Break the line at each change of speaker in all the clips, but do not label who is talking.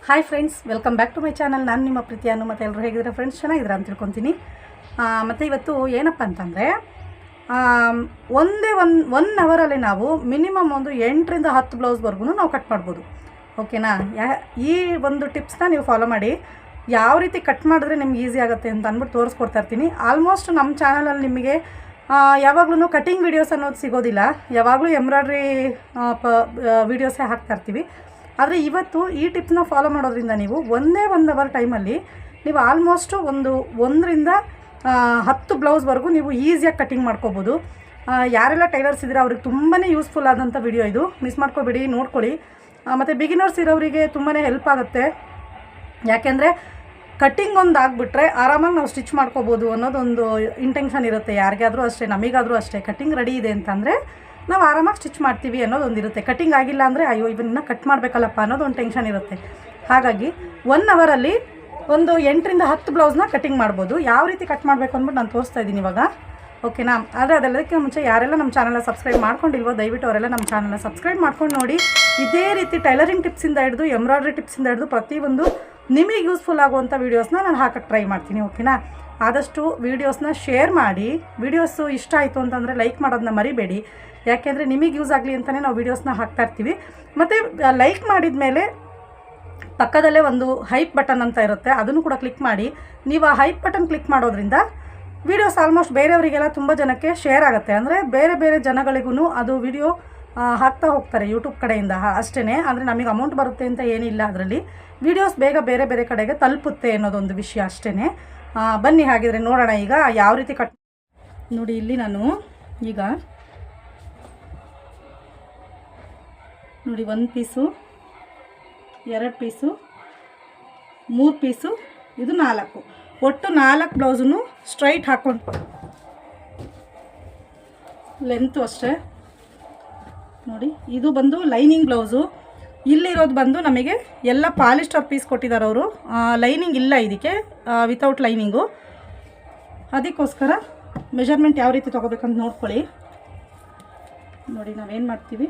Hi friends, welcome back to my channel. ನಾನು ನಿಮ್ಮ ಪ್ರೀತಿ ಅನ್ನು. ಮತ್ತು ಎಲ್ಲರೂ ಹೇಗಿದ್ದಾರೆ ಫ್ರೆಂಡ್ಸ್? ಚೆನ್ನಾಗಿದ್ದೀರಾ ಅಂತ ತಿಳ್ಕೊತೀನಿ. ಮತ್ತು ಇವತ್ತು ಏನಪ್ಪ ಅಂತಂದರೆ, ಒಂದೇ ಒನ್ ಅವರಲ್ಲಿ ನಾವು ಮಿನಿಮಮ್ ಒಂದು 8ರಿಂದ 10 ಬ್ಲೌಸ್ವರೆಗೂ ನಾವು ಕಟ್ ಮಾಡ್ಬೋದು. ಓಕೆನಾ? ಈ ಒಂದು ಟಿಪ್ಸ್ನ ನೀವು ಫಾಲೋ ಮಾಡಿ. ಯಾವ ರೀತಿ ಕಟ್ ಮಾಡಿದ್ರೆ ನಿಮ್ಗೆ ಈಸಿ ಆಗುತ್ತೆ ಅಂತ ಅಂದ್ಬಿಟ್ಟು ತೋರಿಸ್ಕೊಡ್ತಾ ಇರ್ತೀನಿ. ಆಲ್ಮೋಸ್ಟ್ ನಮ್ಮ ಚಾನಲಲ್ಲಿ ನಿಮಗೆ ಯಾವಾಗಲೂ ಕಟಿಂಗ್ ವೀಡಿಯೋಸ್ ಅನ್ನೋದು ಸಿಗೋದಿಲ್ಲ. ಯಾವಾಗಲೂ ಎಂಬ್ರಾಯ್ಡ್ರಿ ವೀಡಿಯೋಸೇ ಹಾಕ್ತಾಯಿರ್ತೀವಿ. ಆದರೆ ಇವತ್ತು ಈ ಟಿಪ್ಸ್ನ ಫಾಲೋ ಮಾಡೋದ್ರಿಂದ ನೀವು ಒಂದೇ 1 ಅವರ್ ಟೈಮಲ್ಲಿ ನೀವು ಆಲ್ಮೋಸ್ಟು 1ರಿಂದ 10 ಬ್ಲೌಸ್ವರೆಗೂ ನೀವು ಈಸಿಯಾಗಿ ಕಟಿಂಗ್ ಮಾಡ್ಕೋಬೋದು. ಯಾರೆಲ್ಲ ಟೈಲರ್ಸ್ ಇದ್ದೀರಾ ಅವ್ರಿಗೆ ತುಂಬಾ ಯೂಸ್ಫುಲ್ ಆದಂಥ ವಿಡಿಯೋ ಇದು. ಮಿಸ್ ಮಾಡ್ಕೋಬೇಡಿ, ನೋಡ್ಕೊಳ್ಳಿ. ಮತ್ತು ಬಿಗಿನರ್ಸ್ ಇರೋರಿಗೆ ತುಂಬಾ ಹೆಲ್ಪ್ ಆಗುತ್ತೆ. ಯಾಕೆಂದರೆ ಕಟ್ಟಿಂಗ್ ಒಂದು ಆಗಿಬಿಟ್ರೆ ಆರಾಮಾಗಿ ನಾವು ಸ್ಟಿಚ್ ಮಾಡ್ಕೋಬೋದು ಅನ್ನೋದೊಂದು ಇಂಟೆನ್ಷನ್ ಇರುತ್ತೆ. ಯಾರಿಗಾದರೂ ಅಷ್ಟೇ, ನಮಗಾದರೂ ಅಷ್ಟೇ. ಕಟ್ಟಿಂಗ್ ರೆಡಿ ಇದೆ ಅಂತಂದರೆ ನಾವು ಆರಾಮಾಗಿ ಸ್ಟಿಚ್ ಮಾಡ್ತೀವಿ ಅನ್ನೋದೊಂದು ಇರುತ್ತೆ. ಕಟ್ಟಿಂಗ್ ಆಗಿಲ್ಲ ಅಂದರೆ ಅಯ್ಯೋ ಇವನ್ನ ಕಟ್ ಮಾಡಬೇಕಲ್ಲಪ್ಪ ಅನ್ನೋದೊಂದು ಟೆನ್ಷನ್ ಇರುತ್ತೆ. ಹಾಗಾಗಿ 1 ಅವರಲ್ಲಿ ಒಂದು 8ರಿಂದ 10 ಬ್ಲೌಸ್ನ ಕಟ್ಟಿಂಗ್ ಮಾಡ್ಬೋದು. ಯಾವ ರೀತಿ ಕಟ್ ಮಾಡಬೇಕು ಅಂದ್ಬಿಟ್ಟು ನಾನು ತೋರಿಸ್ತಾ ಇದ್ದೀನಿ ಇವಾಗ. ಓಕೆನಾ? ಆದರೆ ಅದೆಲ್ಲದಕ್ಕೆ ಮುಂಚೆ ಯಾರೆಲ್ಲ ನಮ್ಮ ಚಾನಲ್ನ ಸಬ್ಸ್ಕ್ರೈಬ್ ಮಾಡ್ಕೊಂಡಿಲ್ವೋ ದಯವಿಟ್ಟು ಅವರೆಲ್ಲ ನಮ್ಮ ಚಾನಲ್ನ ಸಬ್ಸ್ಕ್ರೈಬ್ ಮಾಡ್ಕೊಂಡು ನೋಡಿ. ಇದೇ ರೀತಿ ಟೈಲರಿಂಗ್ ಟಿಪ್ಸಿಂದ ಹಿಡಿದು ಎಂಬ್ರಾಯ್ಡ್ರಿ ಟಿಪ್ಸಿಂದ ಹಿಡಿದು ಪ್ರತಿಯೊಂದು ನಿಮಗೆ ಯೂಸ್ಫುಲ್ ಆಗುವಂಥ ವೀಡಿಯೋಸ್ನ ನಾನು ಹಾಕಕ್ಕೆ ಟ್ರೈ ಮಾಡ್ತೀನಿ. ಓಕೆನಾ? ಆದಷ್ಟು ವೀಡಿಯೋಸ್ನ ಶೇರ್ ಮಾಡಿ. ವೀಡಿಯೋಸು ಇಷ್ಟ ಆಯಿತು ಅಂತಂದರೆ ಲೈಕ್ ಮಾಡೋದನ್ನ ಮರಿಬೇಡಿ. ಯಾಕೆಂದರೆ ನಿಮಗೆ ಯೂಸ್ ಆಗಲಿ ಅಂತಲೇ ನಾವು ವೀಡಿಯೋಸ್ನ ಹಾಕ್ತಾಯಿರ್ತೀವಿ. ಮತ್ತು ಲೈಕ್ ಮಾಡಿದ ಮೇಲೆ ಪಕ್ಕದಲ್ಲೇ ಒಂದು ಹೈಪ್ ಬಟನ್ ಅಂತ ಇರುತ್ತೆ, ಅದನ್ನು ಕೂಡ ಕ್ಲಿಕ್ ಮಾಡಿ. ನೀವು ಆ ಹೈಪ್ ಬಟನ್ ಕ್ಲಿಕ್ ಮಾಡೋದ್ರಿಂದ ವೀಡಿಯೋಸ್ ಆಲ್ಮೋಸ್ಟ್ ಬೇರೆಯವರಿಗೆಲ್ಲ ತುಂಬ ಜನಕ್ಕೆ ಶೇರ್ ಆಗುತ್ತೆ. ಅಂದರೆ ಬೇರೆ ಬೇರೆ ಜನಗಳಿಗೂ ಅದು ವಿಡಿಯೋ ಹಾಕ್ತಾ ಹೋಗ್ತಾರೆ ಯೂಟ್ಯೂಬ್ ಕಡೆಯಿಂದ ಅಷ್ಟೇ. ಅಂದರೆ ನಮಗೆ ಅಮೌಂಟ್ ಬರುತ್ತೆ ಅಂತ ಏನಿಲ್ಲ. ಅದರಲ್ಲಿ ವೀಡಿಯೋಸ್ ಬೇಗ ಬೇರೆ ಬೇರೆ ಕಡೆಗೆ ತಲುಪುತ್ತೆ ಅನ್ನೋದೊಂದು ವಿಷಯ ಅಷ್ಟೇ. ಬನ್ನಿ ಹಾಗಿದ್ರೆ ನೋಡೋಣ ಈಗ ಯಾವ ರೀತಿ ಕಟ್. ನೋಡಿ, ಇಲ್ಲಿ ನಾನು ಈಗ ನೋಡಿ 1 ಪೀಸು, 2 ಪೀಸು, 3 ಪೀಸು, ಇದು 4. ಒಟ್ಟು 4 ಬ್ಲೌಸನ್ನು ಸ್ಟ್ರೈಟ್ ಹಾಕ್ಕೊಂಡು ಲೆಂತು ಅಷ್ಟೇ. ನೋಡಿ, ಇದು ಬಂದು ಲೈನಿಂಗ್ ಬ್ಲೌಸು. ಇಲ್ಲಿರೋದು ಬಂದು ನಮಗೆ ಎಲ್ಲ ಪಾಲಿಸ್ಟರ್ ಪೀಸ್ ಕೊಟ್ಟಿದ್ದಾರೆ ಅವರು. ಲೈನಿಂಗ್ ಇಲ್ಲ ಇದಕ್ಕೆ, ವಿತೌಟ್ ಲೈನಿಂಗು. ಅದಕ್ಕೋಸ್ಕರ ಮೆಜರ್ಮೆಂಟ್ ಯಾವ ರೀತಿ ತೊಗೋಬೇಕಂತ ನೋಡ್ಕೊಳ್ಳಿ. ನೋಡಿ, ನಾವೇನು ಮಾಡ್ತೀವಿ,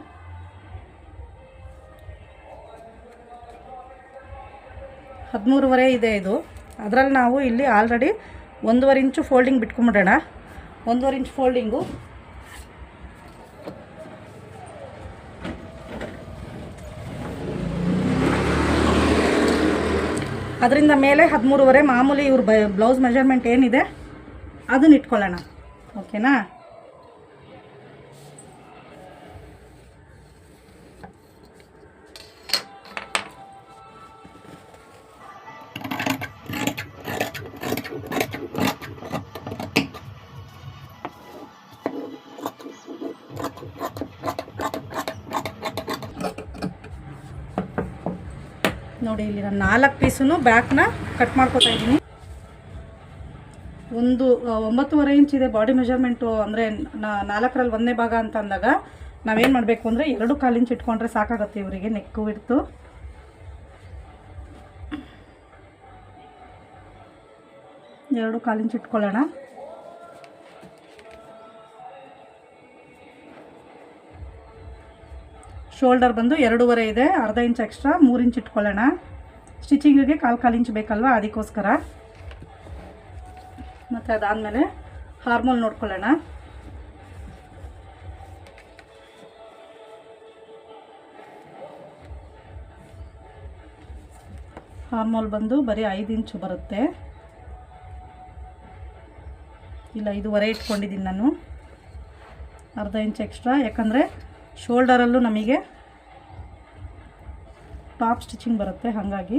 13.5 ಇದೆ ಇದು. ಅದರಲ್ಲಿ ನಾವು ಇಲ್ಲಿ ಆಲ್ರೆಡಿ 1.5 ಇಂಚು ಫೋಲ್ಡಿಂಗ್ ಬಿಟ್ಕೊಂಬಿಡೋಣ. 1.5 ಇಂಚ್ ಫೋಲ್ಡಿಂಗು ಅದರಿಂದ ಮೇಲೆ 13.5 ಮಾಮೂಲಿ ಇವ್ರ ಬ್ಲೌಸ್ ಮೆಜರ್ಮೆಂಟ್ ಏನಿದೆ ಅದನ್ನ ಇಟ್ಕೊಳ್ಳೋಣ. ಓಕೆನಾ? ನೋಡಿ, ಇಲ್ಲಿ ನಾನು 4 ಪೀಸನ್ನು ಬ್ಯಾಕ್ನ ಕಟ್ ಮಾಡ್ಕೊತಾ ಇದ್ದೀನಿ. ಒಂದು 9.5 ಇಂಚ್ ಇದೆ ಬಾಡಿ ಮೆಜರ್ಮೆಂಟು. ಅಂದರೆ 4ರಲ್ಲಿ 1ನೇ ಭಾಗ ಅಂತ ಅಂದಾಗ ನಾವೇನು ಮಾಡಬೇಕು ಅಂದರೆ 2.25 ಇಂಚ್ ಇಟ್ಕೊಂಡ್ರೆ ಸಾಕಾಗುತ್ತೆ ಇವರಿಗೆ. ನೆಕ್ಕು ಇಡ್ತು 2.25 ಇಂಚ್ ಇಟ್ಕೊಳ್ಳೋಣ. ಶೋಲ್ಡರ್ ಬಂದು 2.5 ಇದೆ, 1/2 ಇಂಚ್ ಎಕ್ಸ್ಟ್ರಾ 3 ಇಂಚ್ ಇಟ್ಕೊಳ್ಳೋಣ. ಸ್ಟಿಚಿಂಗಿಗೆ 1/4 ಇಂಚ್ ಬೇಕಲ್ವ, ಅದಕ್ಕೋಸ್ಕರ. ಮತ್ತು ಅದಾದಮೇಲೆ ಹಾರ್ಮೋಲ್ ನೋಡ್ಕೊಳ್ಳೋಣ. ಹಾರ್ಮೋಲ್ ಬಂದು ಬರೀ 5 ಇಂಚು ಬರುತ್ತೆ. ಇಲ್ಲ, 5.5 ಇಟ್ಕೊಂಡಿದ್ದೀನಿ ನಾನು. 1/2 ಇಂಚ್ ಎಕ್ಸ್ಟ್ರಾ, ಯಾಕಂದರೆ ಶೋಲ್ಡರಲ್ಲೂ ನಮಗೆ ಟಾಪ್ ಸ್ಟಿಚಿಂಗ್ ಬರುತ್ತೆ. ಹಾಗಾಗಿ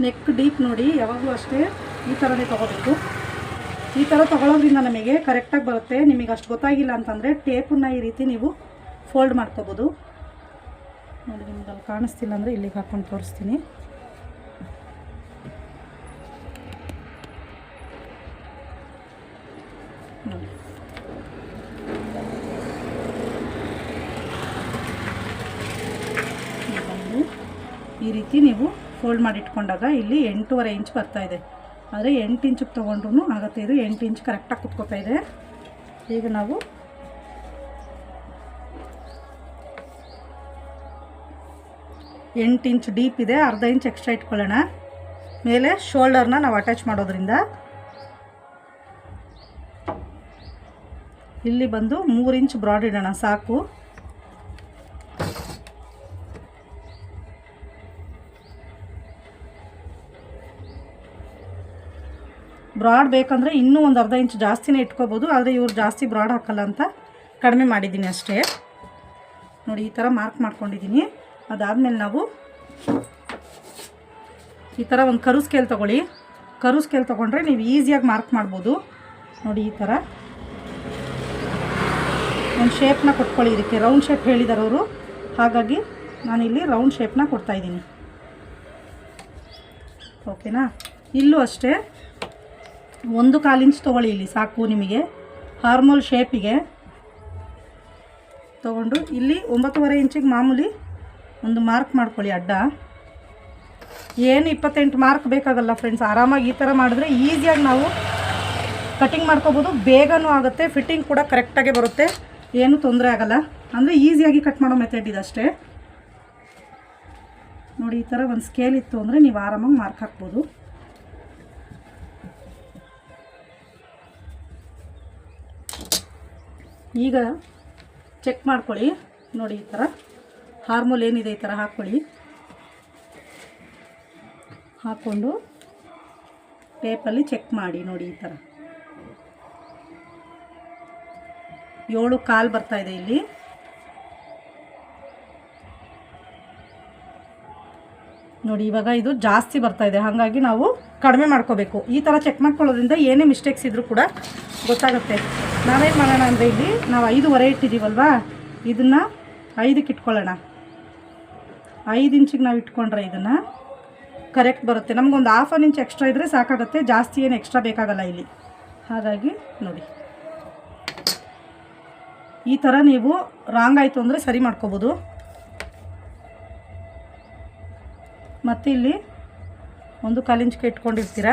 ನೆಕ್ ಡೀಪ್ ನೋಡಿ, ಯಾವಾಗಲೂ ಅಷ್ಟೇ ಈ ಥರನೇ ತೊಗೋಬೇಕು. ಈ ಥರ ತೊಗೊಳೋದ್ರಿಂದ ನಮಗೆ ಕರೆಕ್ಟಾಗಿ ಬರುತ್ತೆ. ನಿಮಗೆ ಅಷ್ಟು ಗೊತ್ತಾಗಿಲ್ಲ ಅಂತಂದರೆ ಟೇಪನ್ನು ಈ ರೀತಿ ನೀವು ಫೋಲ್ಡ್ ಮಾಡ್ಕೋಬೋದು. ನೋಡಿ, ನಿಮ್ಗೆ ಅಲ್ಲಿ ಕಾಣಿಸ್ತಿಲ್ಲ ಅಂದರೆ ಇಲ್ಲಿಗೆ ಹಾಕ್ಕೊಂಡು ತೋರಿಸ್ತೀನಿ. ನೋಡಿ, ಈ ರೀತಿ ನೀವು ಫೋಲ್ಡ್ ಮಾಡಿ ಇಟ್ಕೊಂಡಾಗ ಇಲ್ಲಿ 8.5 ಇಂಚ್ ಬರ್ತಾ ಇದೆ. ಆದರೆ 8 ಇಂಚಿಗೆ ತೊಗೊಂಡ್ರೂ ಆಗುತ್ತೆ. ಇದು 8 ಇಂಚ್ ಕರೆಕ್ಟಾಗಿ ಕುತ್ಕೋತಾ ಇದೆ. ಈಗ ನಾವು ಎಂಟು ಇಂಚ್ ಡೀಪ್ ಇದೆ, ಅರ್ಧ ಇಂಚ್ ಎಕ್ಸ್ಟ್ರಾ ಇಟ್ಕೊಳ್ಳೋಣ. ಮೇಲೆ ಶೋಲ್ಡರ್ನ ನಾವು ಅಟ್ಯಾಚ್ ಮಾಡೋದ್ರಿಂದ ಇಲ್ಲಿ ಬಂದು 3 ಇಂಚ್ ಬ್ರಾಡ್ ಇಡೋಣ ಸಾಕು. ಬ್ರಾಡ್ ಬೇಕಂದರೆ ಇನ್ನೂ ಒಂದು ಅರ್ಧ ಇಂಚ್ ಜಾಸ್ತಿನೇ ಇಟ್ಕೋಬೋದು, ಆದರೆ ಇವ್ರು ಜಾಸ್ತಿ ಬ್ರಾಡ್ ಹಾಕಲ್ಲ ಅಂತ ಕಡಿಮೆ ಮಾಡಿದ್ದೀನಿ ಅಷ್ಟೇ. ನೋಡಿ ಈ ಥರ ಮಾರ್ಕ್ ಮಾಡ್ಕೊಂಡಿದ್ದೀನಿ. ಅದಾದಮೇಲೆ ನಾವು ಈ ಥರ ಒಂದು ಕರು ಸ್ಕೇಲ್ ತೊಗೊಳ್ಳಿ. ಕರು ಸ್ಕೇಲ್ ತೊಗೊಂಡ್ರೆ ನೀವು ಈಸಿಯಾಗಿ ಮಾರ್ಕ್ ಮಾಡ್ಬೋದು. ನೋಡಿ ಈ ಥರ ಒಂದು ಶೇಪ್ನ ಕೊಟ್ಕೊಳ್ಳಿ. ಇದಕ್ಕೆ ರೌಂಡ್ ಶೇಪ್ ಹೇಳಿದ್ದಾರೆ ಅವರು, ಹಾಗಾಗಿ ನಾನಿಲ್ಲಿ ರೌಂಡ್ ಶೇಪ್ನ ಕೊಡ್ತಾಯಿದ್ದೀನಿ. ಓಕೆನಾ? ಇಲ್ಲೂ ಅಷ್ಟೇ 1/4 ಇಂಚ್ ತೊಗೊಳ್ಳಿ, ಇಲ್ಲಿ ಸಾಕು ನಿಮಗೆ. ಹಾರ್ಮೋಲ್ ಶೇಪಿಗೆ ತೊಗೊಂಡು ಇಲ್ಲಿ 9.5 ಇಂಚಿಗೆ ಮಾಮೂಲಿ ಒಂದು ಮಾರ್ಕ್ ಮಾಡ್ಕೊಳ್ಳಿ ಅಡ್ಡ. ಏನು 28 ಮಾರ್ಕ್ ಬೇಕಾಗಲ್ಲ ಫ್ರೆಂಡ್ಸ್. ಆರಾಮಾಗಿ ಈ ಥರ ಮಾಡಿದ್ರೆ ಈಸಿಯಾಗಿ ನಾವು ಕಟಿಂಗ್ ಮಾಡ್ಕೋಬೋದು, ಬೇಗನೂ ಆಗುತ್ತೆ, ಫಿಟ್ಟಿಂಗ್ ಕೂಡ ಕರೆಕ್ಟಾಗೆ ಬರುತ್ತೆ, ಏನೂ ತೊಂದರೆ ಆಗಲ್ಲ. ಅಂದರೆ ಈಸಿಯಾಗಿ ಕಟ್ ಮಾಡೋ ಮೆಥಡ್ ಇದಷ್ಟೇ. ನೋಡಿ ಈ ಥರ ಒಂದು ಸ್ಕೇಲ್ ಇತ್ತು ಅಂದರೆ ನೀವು ಆರಾಮಾಗಿ ಮಾರ್ಕ್ ಹಾಕ್ಬೋದು. ಈಗ ಚೆಕ್ ಮಾಡ್ಕೊಳ್ಳಿ. ನೋಡಿ ಈ ಥರ ಹಾರ್ಮೋಲ್ ಏನಿದೆ ಈ ಥರ ಹಾಕ್ಕೊಳ್ಳಿ. ಹಾಕ್ಕೊಂಡು ಟೇಪಲ್ಲಿ ಚೆಕ್ ಮಾಡಿ. ನೋಡಿ ಈ ಥರ 7.25 ಬರ್ತಾಯಿದೆ ಇಲ್ಲಿ. ನೋಡಿ ಇವಾಗ ಇದು ಜಾಸ್ತಿ ಬರ್ತಾಯಿದೆ, ಹಾಗಾಗಿ ನಾವು ಕಡಿಮೆ ಮಾಡ್ಕೋಬೇಕು. ಈ ಥರ ಚೆಕ್ ಮಾಡ್ಕೊಳ್ಳೋದ್ರಿಂದ ಏನೇ ಮಿಸ್ಟೇಕ್ಸ್ ಇದ್ದರೂ ಕೂಡ ಗೊತ್ತಾಗುತ್ತೆ. ನಾವೇನು ಮಾಡೋಣ ಅಂದರೆ ಇಲ್ಲಿ ನಾವು 5.25 ಇಟ್ಟಿದ್ದೀವಲ್ವಾ, ಇದನ್ನು 5ಕ್ಕೆ ಇಟ್ಕೊಳ್ಳೋಣ. 5 ಇಂಚಿಗೆ ನಾವು ಇಟ್ಕೊಂಡ್ರೆ ಇದನ್ನು ಕರೆಕ್ಟ್ ಬರುತ್ತೆ. ನಮಗೊಂದು 1/2 ಇಂಚ್ ಎಕ್ಸ್ಟ್ರಾ ಇದ್ದರೆ ಸಾಕಾಗುತ್ತೆ, ಜಾಸ್ತಿ ಏನು ಎಕ್ಸ್ಟ್ರಾ ಬೇಕಾಗಲ್ಲ ಇಲ್ಲಿ. ಹಾಗಾಗಿ ನೋಡಿ ಈ ಥರ ನೀವು ರಾಂಗ್ ಆಯಿತು ಅಂದರೆ ಸರಿ ಮಾಡ್ಕೋಬೋದು. ಮತ್ತು ಇಲ್ಲಿ 1/4 ಇಂಚ್ಗೆ ಇಟ್ಕೊಂಡಿರ್ತೀರ.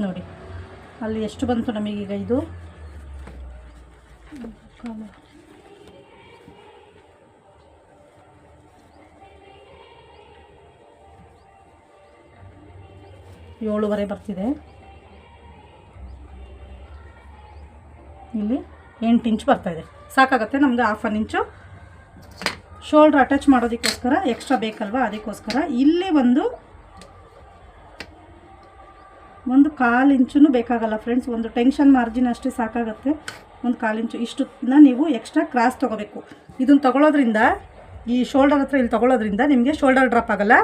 ನೋಡಿ ಅಲ್ಲಿ ಎಷ್ಟು ಬಂತು ನಮಗೀಗ? ಇದು 7.25 ಬರ್ತಿದೆ. ಇಲ್ಲಿ 8 ಇಂಚ್ ಬರ್ತಾಯಿದೆ, ಸಾಕಾಗುತ್ತೆ ನಮ್ಗೆ. 1/2 ಇಂಚು ಶೋಲ್ಡ್ರ್ ಅಟ್ಯಾಚ್ ಮಾಡೋದಕ್ಕೋಸ್ಕರ ಎಕ್ಸ್ಟ್ರಾ ಬೇಕಲ್ವ, ಅದಕ್ಕೋಸ್ಕರ ಇಲ್ಲಿ ಒಂದು 1/4 ಇಂಚೂ ಬೇಕಾಗಲ್ಲ ಫ್ರೆಂಡ್ಸ್. ಒಂದು ಟೆನ್ಷನ್ ಮಾರ್ಜಿನ್ ಅಷ್ಟೇ ಸಾಕಾಗುತ್ತೆ. 1/4 ಇಂಚು ಇಷ್ಟನ್ನ ನೀವು ಎಕ್ಸ್ಟ್ರಾ ಕ್ರಾಸ್ ತೊಗೋಬೇಕು. ಇದನ್ನು ತೊಗೊಳೋದ್ರಿಂದ, ಈ ಶೋಲ್ಡರ್ ಹತ್ರ ಇಲ್ಲಿ ತೊಗೊಳೋದ್ರಿಂದ ನಿಮಗೆ ಶೋಲ್ಡರ್ ಡ್ರಾಪ್ ಆಗೋಲ್ಲ.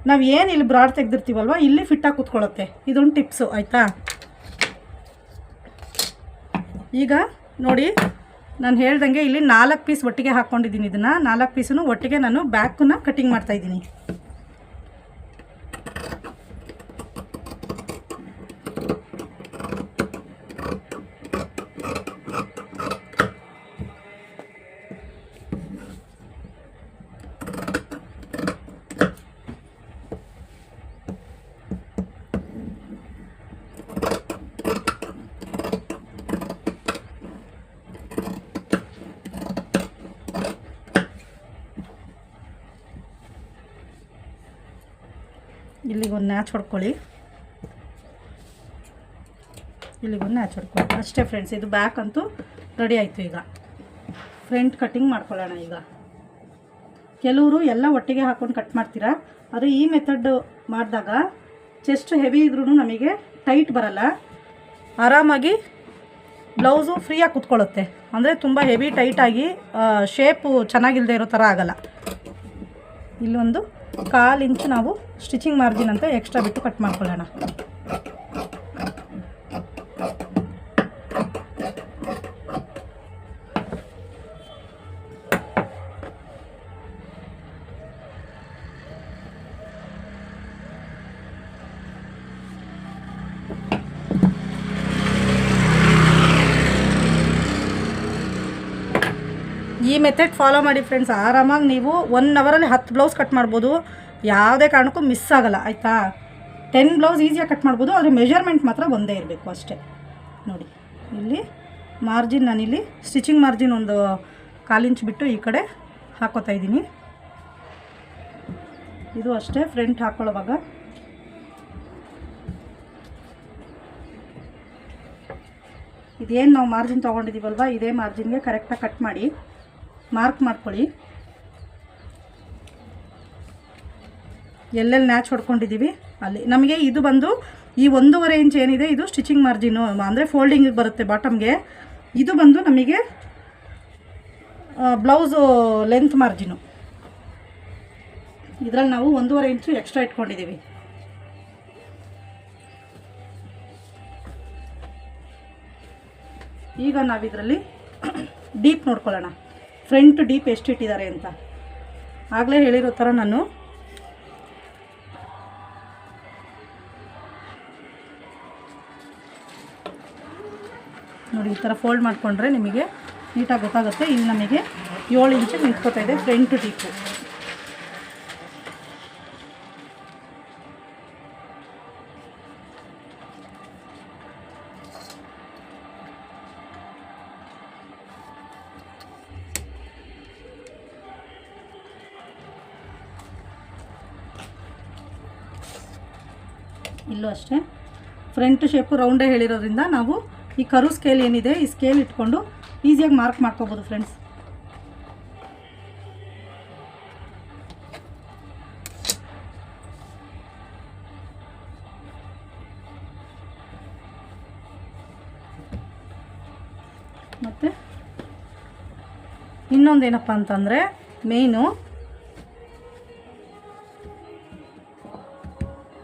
ನಾವು ಏನು ಇಲ್ಲಿ ಬ್ರಾಡ್ ತೆಗೆದಿರ್ತೀವಲ್ವ, ಇಲ್ಲಿ ಫಿಟ್ಟಾಗಿ ಕೂತ್ಕೊಳ್ಳುತ್ತೆ. ಇದೊಂದು ಟಿಪ್ಸು, ಆಯಿತಾ? ಈಗ ನೋಡಿ ನಾನು ಹೇಳ್ದಂಗೆ ಇಲ್ಲಿ 4 ಪೀಸ್ ಒಟ್ಟಿಗೆ ಹಾಕ್ಕೊಂಡಿದ್ದೀನಿ. ಇದನ್ನು 4 ಪೀಸನ್ನು ಒಟ್ಟಿಗೆ ನಾನು ಬ್ಯಾಕನ್ನು ಕಟಿಂಗ್ ಮಾಡ್ತಾಯಿದ್ದೀನಿ. ಇಲ್ಲಿಗೊಂದು ನ್ಯಾಚ್ ಹೊಡ್ಕೊಳ್ಳಿ, ಇಲ್ಲಿಗೊಂದು ನ್ಯಾಚ್ ಹೊಡ್ಕೊಳ್ಳಿ ಅಷ್ಟೇ ಫ್ರೆಂಡ್ಸ್. ಇದು ಬ್ಯಾಕ್ ಅಂತೂ ರೆಡಿ ಆಯಿತು. ಈಗ ಫ್ರಂಟ್ ಕಟ್ಟಿಂಗ್ ಮಾಡ್ಕೊಳ್ಳೋಣ. ಈಗ ಕೆಲವರು ಎಲ್ಲ ಒಟ್ಟಿಗೆ ಹಾಕ್ಕೊಂಡು ಕಟ್ ಮಾಡ್ತೀರಾ, ಆದರೆ ಈ ಮೆಥಡ್ ಮಾಡಿದಾಗ ಚೆಸ್ಟ್ ಹೆವಿ ಇದ್ರೂ ನಮಗೆ ಟೈಟ್ ಬರಲ್ಲ, ಆರಾಮಾಗಿ ಬ್ಲೌಸು ಫ್ರೀಯಾಗಿ ಕೂತ್ಕೊಳ್ಳುತ್ತೆ. ಅಂದರೆ ತುಂಬ ಹೆವಿ ಟೈಟಾಗಿ ಶೇಪು ಚೆನ್ನಾಗಿಲ್ಲದೆ ಇರೋ ಥರ ಆಗಲ್ಲ. ಇಲ್ಲೊಂದು 1/4 ಇಂಚು ನಾವು ಸ್ಟಿಚಿಂಗ್ ಮಾರ್ಜಿನ್ ಅಂತ ಎಕ್ಸ್ಟ್ರಾ ಬಿಟ್ಟು ಕಟ್ ಮಾಡ್ಕೊಳ್ಳೋಣ. ಈ ಮೆಥಡ್ ಫಾಲೋ ಮಾಡಿ ಫ್ರೆಂಡ್ಸ್, ಆರಾಮಾಗಿ ನೀವು 1 ಅವರಲ್ಲಿ 10 ಬ್ಲೌಸ್ ಕಟ್ ಮಾಡ್ಬೋದು, ಯಾವುದೇ ಕಾರಣಕ್ಕೂ ಮಿಸ್ ಆಗಲ್ಲ ಆಯಿತಾ. 10 ಬ್ಲೌಸ್ ಈಸಿಯಾಗಿ ಕಟ್ ಮಾಡ್ಬೋದು, ಆದರೆ ಮೆಜರ್ಮೆಂಟ್ ಮಾತ್ರ ಒಂದೇ ಇರಬೇಕು ಅಷ್ಟೇ. ನೋಡಿ ಇಲ್ಲಿ ಮಾರ್ಜಿನ್, ನಾನಿಲ್ಲಿ ಸ್ಟಿಚಿಂಗ್ ಮಾರ್ಜಿನ್ ಒಂದು 1/4 ಇಂಚ್ ಬಿಟ್ಟು ಈ ಕಡೆ ಹಾಕೋತಾ ಇದ್ದೀನಿ. ಇದು ಅಷ್ಟೇ ಫ್ರಂಟ್ ಹಾಕೊಳ್ಳೋವಾಗ ಇದೇನು ನಾವು ಮಾರ್ಜಿನ್ ತೊಗೊಂಡಿದ್ದೀವಲ್ವ, ಇದೇ ಮಾರ್ಜಿನ್ಗೆ ಕರೆಕ್ಟಾಗಿ ಕಟ್ ಮಾಡಿ ಮಾರ್ಕ್ ಮಾಡ್ಕೊಳ್ಳಿ. ಎಲ್ಲೆಲ್ಲಿ ನ್ಯಾಚ್ ಹೊಡ್ಕೊಂಡಿದ್ದೀವಿ ಅಲ್ಲಿ ನಮಗೆ ಇದು ಬಂದು ಈ 1.5 ಇಂಚ್ ಏನಿದೆ ಇದು ಸ್ಟಿಚಿಂಗ್ ಮಾರ್ಜಿನು, ಅಂದರೆ ಫೋಲ್ಡಿಂಗಿಗೆ ಬರುತ್ತೆ ಬಾಟಮ್ಗೆ. ಇದು ಬಂದು ನಮಗೆ ಬ್ಲೌಸು ಲೆಂತ್ ಮಾರ್ಜಿನು. ಇದರಲ್ಲಿ ನಾವು 1.5 ಇಂಚು ಎಕ್ಸ್ಟ್ರಾ ಇಟ್ಕೊಂಡಿದ್ದೀವಿ. ಈಗ ನಾವಿದರಲ್ಲಿ ಡೀಪ್ ನೋಡ್ಕೊಳ್ಳೋಣ, ಫ್ರಂಟ್ ಡೀಪ್ ಎಷ್ಟು ಇಟ್ಟಿದ್ದಾರೆ ಅಂತ. ಆಗಲೇ ಹೇಳಿರೋ ಥರ ನಾನು ನೋಡಿ ಈ ಥರ ಫೋಲ್ಡ್ ಮಾಡಿಕೊಂಡ್ರೆ ನಿಮಗೆ ನೀಟಾಗಿ ಗೊತ್ತಾಗುತ್ತೆ. ಇಲ್ಲಿ ನಮಗೆ 7 ಇಂಚಿಗೆ ನಿಂತ್ಕೋತಾ ಇದೆ ಫ್ರಂಟ್ ಡೀಪು. ಇಲ್ಲೂ ಅಷ್ಟೇ ಫ್ರಂಟ್ ಶೇಪು ರೌಂಡೇ ಹೇಳಿರೋದ್ರಿಂದ ನಾವು ಈ ಕರು ಸ್ಕೇಲ್ ಏನಿದೆ ಈ ಸ್ಕೇಲ್ ಇಟ್ಕೊಂಡು ಈಸಿಯಾಗಿ ಮಾರ್ಕ್ ಮಾಡ್ಕೋಬೋದು ಫ್ರೆಂಡ್ಸ್. ಮತ್ತು ಇನ್ನೊಂದೇನಪ್ಪ ಅಂತಂದರೆ ಮೇಯ್ನು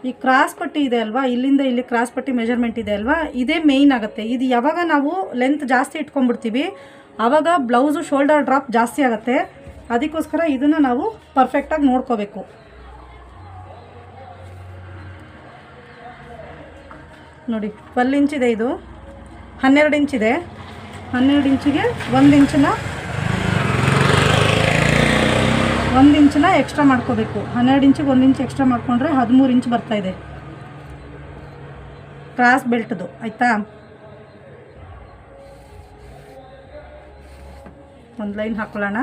ಈ ಕ್ರಾಸ್ ಪಟ್ಟಿ ಇದೆ ಅಲ್ವಾ, ಇಲ್ಲಿಂದ ಇಲ್ಲಿ ಕ್ರಾಸ್ ಪಟ್ಟಿ ಮೆಜರ್ಮೆಂಟ್ ಇದೆ ಅಲ್ವಾ, ಇದೇ ಮೇಯ್ನ್ ಆಗುತ್ತೆ. ಇದು ಯಾವಾಗ ನಾವು ಲೆಂತ್ ಜಾಸ್ತಿ ಇಟ್ಕೊಂಡ್ಬಿಡ್ತೀವಿ ಆವಾಗ ಬ್ಲೌಸು ಶೋಲ್ಡರ್ ಡ್ರಾಪ್ ಜಾಸ್ತಿ ಆಗುತ್ತೆ. ಅದಕ್ಕೋಸ್ಕರ ಇದನ್ನು ನಾವು ಪರ್ಫೆಕ್ಟಾಗಿ ನೋಡ್ಕೋಬೇಕು. ನೋಡಿ 12 ಇಂಚಿದೆ, ಇದು 12 ಇಂಚಿದೆ. 12 ಇಂಚಿಗೆ 1 ಇಂಚನ್ನ ಎಕ್ಸ್ಟ್ರಾ ಮಾಡ್ಕೋಬೇಕು. 12 ಇಂಚಿಗೆ 1 ಇಂಚ್ ಎಕ್ಸ್ಟ್ರಾ ಮಾಡಿಕೊಂಡ್ರೆ 13 ಇಂಚ್ ಬರ್ತಾಯಿದೆ ಕ್ರಾಸ್ ಬೆಲ್ಟ್ದು ಆಯಿತಾ. ಒಂದು ಲೈನ್ ಹಾಕ್ಕೊಳ್ಳೋಣ.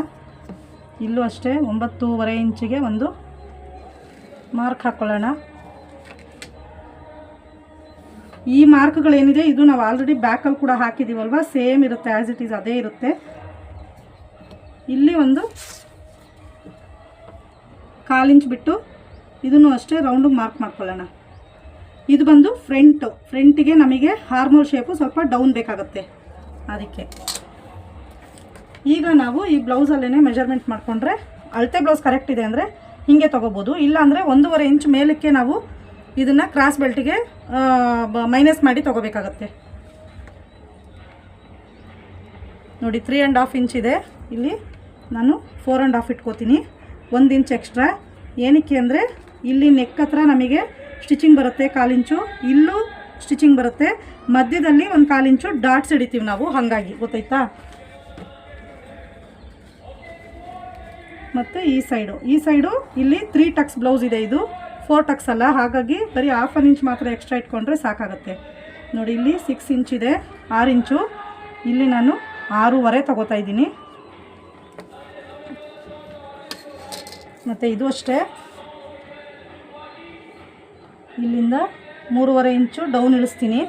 ಇಲ್ಲೂ ಅಷ್ಟೇ 9.5 ಇಂಚಿಗೆ ಒಂದು ಮಾರ್ಕ್ ಹಾಕ್ಕೊಳ್ಳೋಣ. ಈ ಮಾರ್ಕ್ಗಳೇನಿದೆ ಇದು ನಾವು ಆಲ್ರೆಡಿ ಬ್ಯಾಕಲ್ಲಿ ಕೂಡ ಹಾಕಿದ್ದೀವಲ್ವ, ಸೇಮ್ ಇರುತ್ತೆ, ಆ್ಯಸ್ ಇಟ್ ಈಸ್ ಅದೇ ಇರುತ್ತೆ. ಇಲ್ಲಿ ಒಂದು 1/4 ಇಂಚ್ ಬಿಟ್ಟು ಇದನ್ನು ಅಷ್ಟೇ ರೌಂಡಿಗೆ ಮಾರ್ಕ್ ಮಾಡ್ಕೊಳ್ಳೋಣ. ಇದು ಬಂದು ಫ್ರಂಟಿಗೆ ನಮಗೆ ಹಾರ್ಮೋಲ್ ಶೇಪು ಸ್ವಲ್ಪ ಡೌನ್ ಬೇಕಾಗುತ್ತೆ ಅದಕ್ಕೆ. ಈಗ ನಾವು ಈ ಬ್ಲೌಸಲ್ಲೇ ಮೆಜರ್ಮೆಂಟ್ ಮಾಡಿಕೊಂಡ್ರೆ ಅಳತೆ ಬ್ಲೌಸ್ ಕರೆಕ್ಟ್ ಇದೆ ಅಂದರೆ ಹೀಗೆ ತೊಗೋಬೋದು. ಇಲ್ಲಾಂದರೆ 1.5 ಇಂಚ್ ಮೇಲಕ್ಕೆ ನಾವು ಇದನ್ನು ಕ್ರಾಸ್ ಬೆಲ್ಟಿಗೆ ಮೈನಸ್ ಮಾಡಿ ತೊಗೋಬೇಕಾಗತ್ತೆ. ನೋಡಿ 3.5 ಇಂಚ್ ಇದೆ, ಇಲ್ಲಿ ನಾನು 4.5 ಇಟ್ಕೋತೀನಿ. 1 ಇಂಚ್ ಎಕ್ಸ್ಟ್ರಾ ಏನಕ್ಕೆ ಅಂದರೆ ಇಲ್ಲಿ ನೆಕ್ ಹತ್ರ ನಮಗೆ ಸ್ಟಿಚಿಂಗ್ ಬರುತ್ತೆ 1/4 ಇಂಚು, ಇಲ್ಲೂ ಸ್ಟಿಚಿಂಗ್ ಬರುತ್ತೆ, ಮಧ್ಯದಲ್ಲಿ 1/4 ಇಂಚು ಡಾಟ್ಸ್ ಹಿಡಿತೀವಿ ನಾವು, ಹಾಗಾಗಿ ಗೊತ್ತಾಯ್ತಾ. ಮತ್ತು ಈ ಸೈಡು ಇಲ್ಲಿ 3 ಟಕ್ಸ್ ಬ್ಲೌಸ್ ಇದೆ, ಇದು 4 ಟಕ್ಸ್ ಅಲ್ಲ, ಹಾಗಾಗಿ ಬರೀ 1/2 ಇಂಚ್ ಮಾತ್ರ ಎಕ್ಸ್ಟ್ರಾ ಇಟ್ಕೊಂಡ್ರೆ ಸಾಕಾಗುತ್ತೆ. ನೋಡಿ ಇಲ್ಲಿ 6 ಇಂಚ್ ಇದೆ, 6 ಇಂಚು, ಇಲ್ಲಿ ನಾನು 6.5 ತಗೋತಾ ಇದ್ದೀನಿ. ಮತ್ತು ಇದು ಅಷ್ಟೇ, ಇಲ್ಲಿಂದ 3.5 ಇಂಚು ಡೌನ್ ಇಳಿಸ್ತೀನಿ.